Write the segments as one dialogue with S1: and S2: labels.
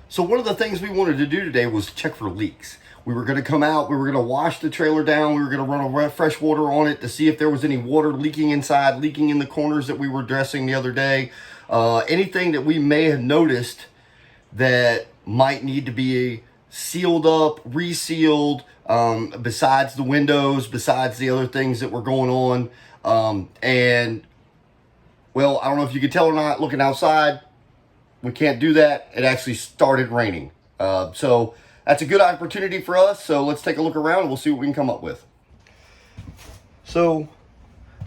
S1: So one of the things we wanted to do today was check for leaks. We were going to come out, we were going to wash the trailer down, we were going to run fresh water on it to see if there was any water leaking inside, leaking in the corners that we were dressing the other day. Anything that we may have noticed that might need to be sealed up, resealed, besides the windows, besides the other things that were going on. And, well, I don't know if you could tell or not, looking outside, we can't do that. It actually started raining. So that's a good opportunity for us. So let's take a look around and we'll see what we can come up with. So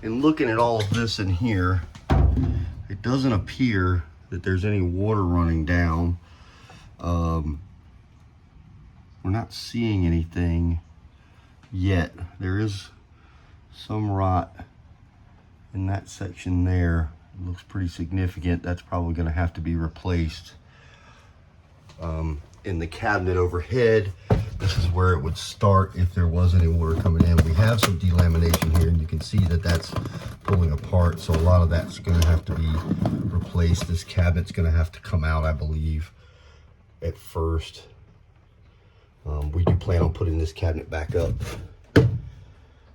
S1: in looking at all of this in here, it doesn't appear that there's any water running down. We're not seeing anything yet. There is some rot in that section there. It looks pretty significant. That's probably going to have to be replaced. In the cabinet overhead, this is where it would start if there was any water coming in. We have some delamination here, and you can see that that's pulling apart, so a lot of that's going to have to be replaced. This cabinet's going to have to come out, I believe, at first. We do plan on putting this cabinet back up.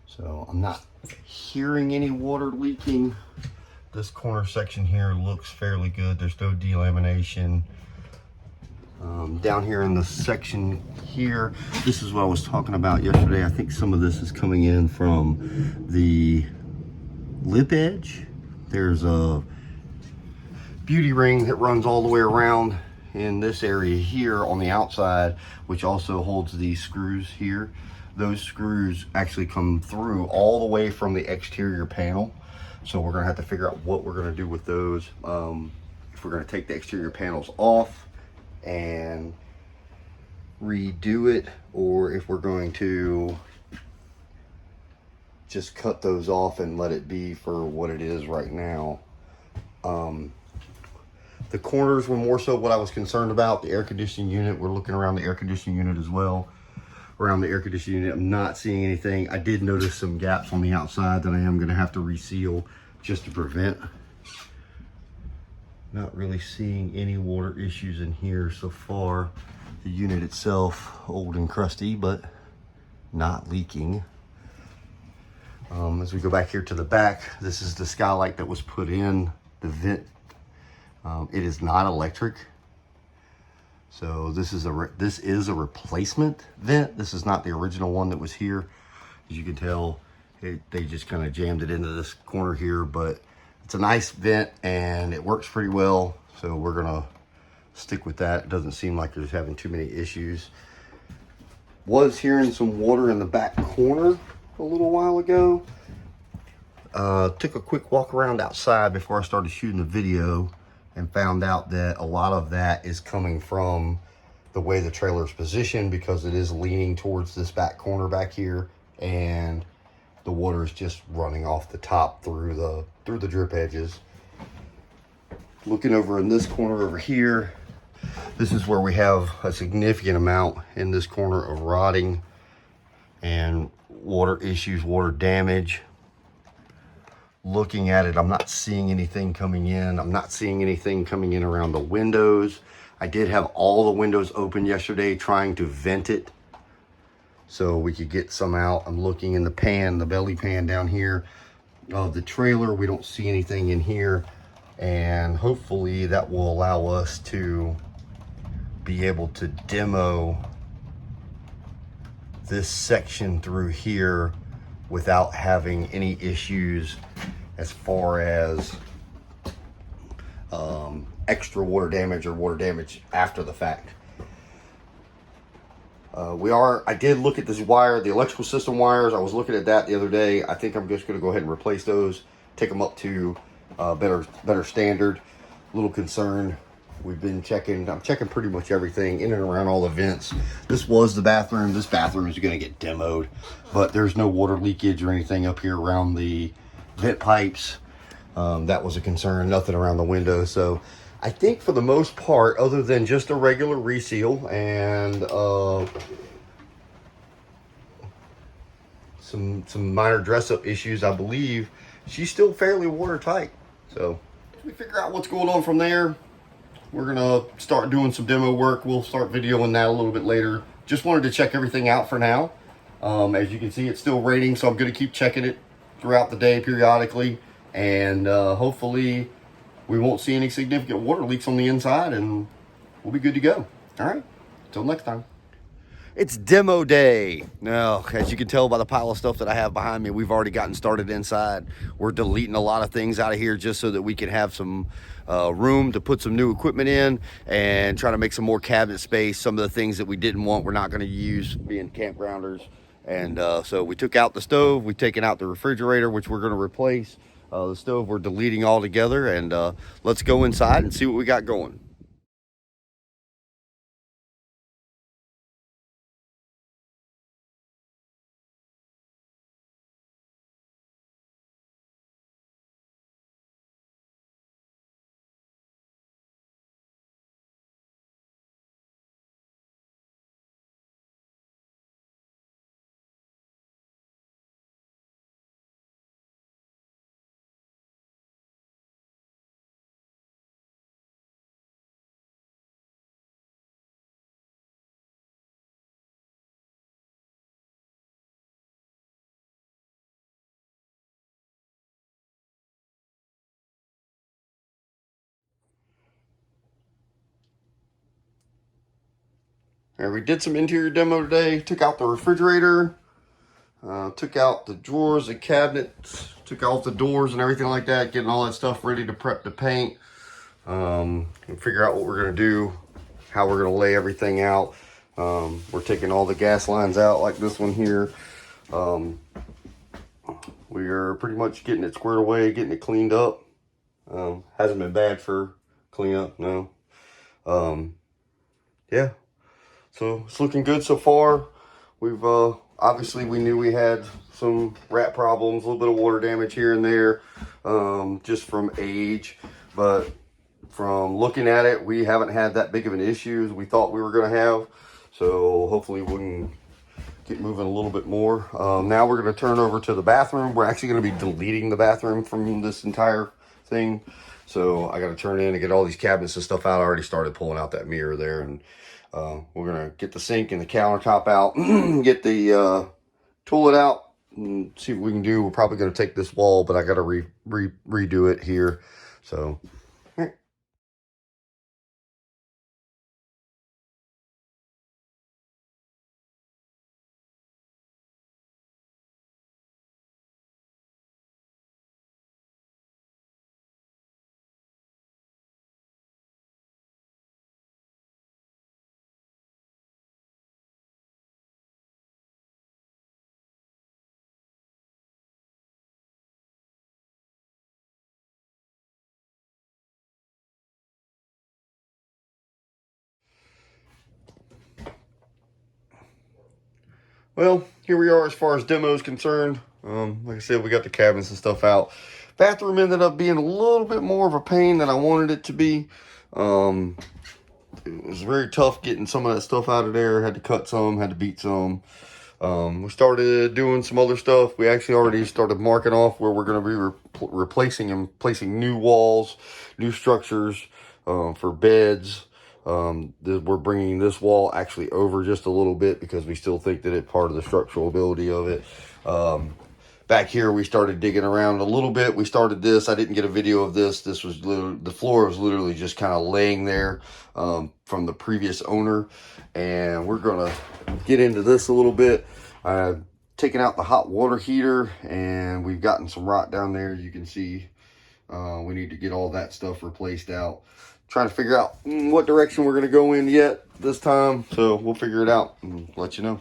S1: So I'm not hearing any water leaking. This corner section here looks fairly good. There's no delamination. Down here in the section here, this is what I was talking about yesterday. I think some of this is coming in from the lip edge. There's a beauty ring that runs all the way around in this area here on the outside, which also holds these screws here. Those screws actually come through all the way from the exterior panel. So we're gonna have to figure out what we're gonna do with those. If we're gonna take the exterior panels off and redo it, or if we're going to just cut those off and let it be for what it is right now. The corners were more so what I was concerned about. The air conditioning unit, we're looking around the air conditioning unit as well. Around the air conditioning unit, I'm not seeing anything. I did notice some gaps on the outside that I am going to have to reseal just to prevent. Not really seeing any water issues in here so far. The unit itself, old and crusty, but not leaking. As we go back here to the back, this is the skylight that was put in the vent. It is not electric. So this is a replacement vent. This is not the original one that was here. As you can tell, they just kind of jammed it into this corner here, but it's a nice vent and it works pretty well. So we're gonna stick with that. It doesn't seem like there's having too many issues. Was hearing some water in the back corner a little while ago. Took a quick walk around outside before I started shooting the video and found out that a lot of that is coming from the way the trailer is positioned, because it is leaning towards this back corner back here, and the water is just running off the top through the drip edges. Looking over in this corner over here, this is where we have a significant amount in this corner of rotting and water issues, water damage. Looking at it, I'm not seeing anything coming in. I'm not seeing anything coming in around the windows. I did have all the windows open yesterday trying to vent it so we could get some out. I'm looking in the pan, the belly pan down here of the trailer. We don't see anything in here, and hopefully that will allow us to be able to demo this section through here without having any issues as far as extra water damage or water damage after the fact. I did look at this wire, the electrical system wires. I was looking at that the other day. I think I'm just going to go ahead and replace those, take them up to better standard. A little concerned. We've been checking, I'm checking pretty much everything in and around all the vents. This was the bathroom. This bathroom is going to get demoed, but there's no water leakage or anything up here around the vent pipes. That was a concern. Nothing around the window. So I think for the most part, other than just a regular reseal and some minor dress-up issues, I believe she's still fairly watertight. So we figure out what's going on from there. we're gonna start doing some demo work. We'll start videoing that a little bit later. Just wanted to check everything out for now. As you can see, it's still raining, so I'm gonna keep checking it throughout the day periodically, and hopefully we won't see any significant water leaks on the inside, and we'll be good to go. All right, until next time. It's demo day. Now, as you can tell by the pile of stuff that I have behind me, we've already gotten started inside. We're deleting a lot of things out of here just so that we can have some room to put some new equipment in and try to make some more cabinet space. Some of the things that we didn't want, we're not going to use being campgrounders. And so we took out the stove, we've taken out the refrigerator, which we're going to replace. The stove we're deleting altogether, and let's go inside and see what we got going. All right, we did some interior demo today. Took out the refrigerator, took out the drawers, the cabinets, took out the doors and everything like that, getting all that stuff ready to prep the paint, and figure out what we're gonna do, how we're gonna lay everything out. We're taking all the gas lines out like this one here. We are pretty much getting it squared away, getting it cleaned up. Hasn't been bad for cleanup, no. Yeah. So it's looking good so far. We've obviously we knew we had some rat problems, a little bit of water damage here and there, just from age. But from looking at it, we haven't had that big of an issue as we thought we were going to have. So hopefully we can get moving a little bit more. Now we're going to turn over to the bathroom. We're actually going to be deleting the bathroom from this entire thing. So I got to turn in and get all these cabinets and stuff out. I already started pulling out that mirror there, and we're gonna get the sink and the countertop out, get the toilet out, and see what we can do. We're probably gonna take this wall, but I gotta redo it here. So. Well, here we are as far as demo is concerned. Like I said, we got the cabinets and stuff out. Bathroom ended up being a little bit more of a pain than I wanted it to be. It was very tough getting some of that stuff out of there. Had to cut some, had to beat some. We started doing some other stuff. We actually already started marking off where we're going to be replacing and placing new walls, new structures for beds. We're bringing this wall actually over just a little bit because we still think that it's part of the structural ability of it. Back here, we started digging around a little bit. We started this. I didn't get a video of this. This was literally, the floor was literally just kind of laying there from the previous owner. And we're going to get into this a little bit. I've taken out the hot water heater, and we've gotten some rot down there. As you can see, we need to get all that stuff replaced out. Trying to figure out what direction we're going to go in yet this time. So we'll figure it out and let you know.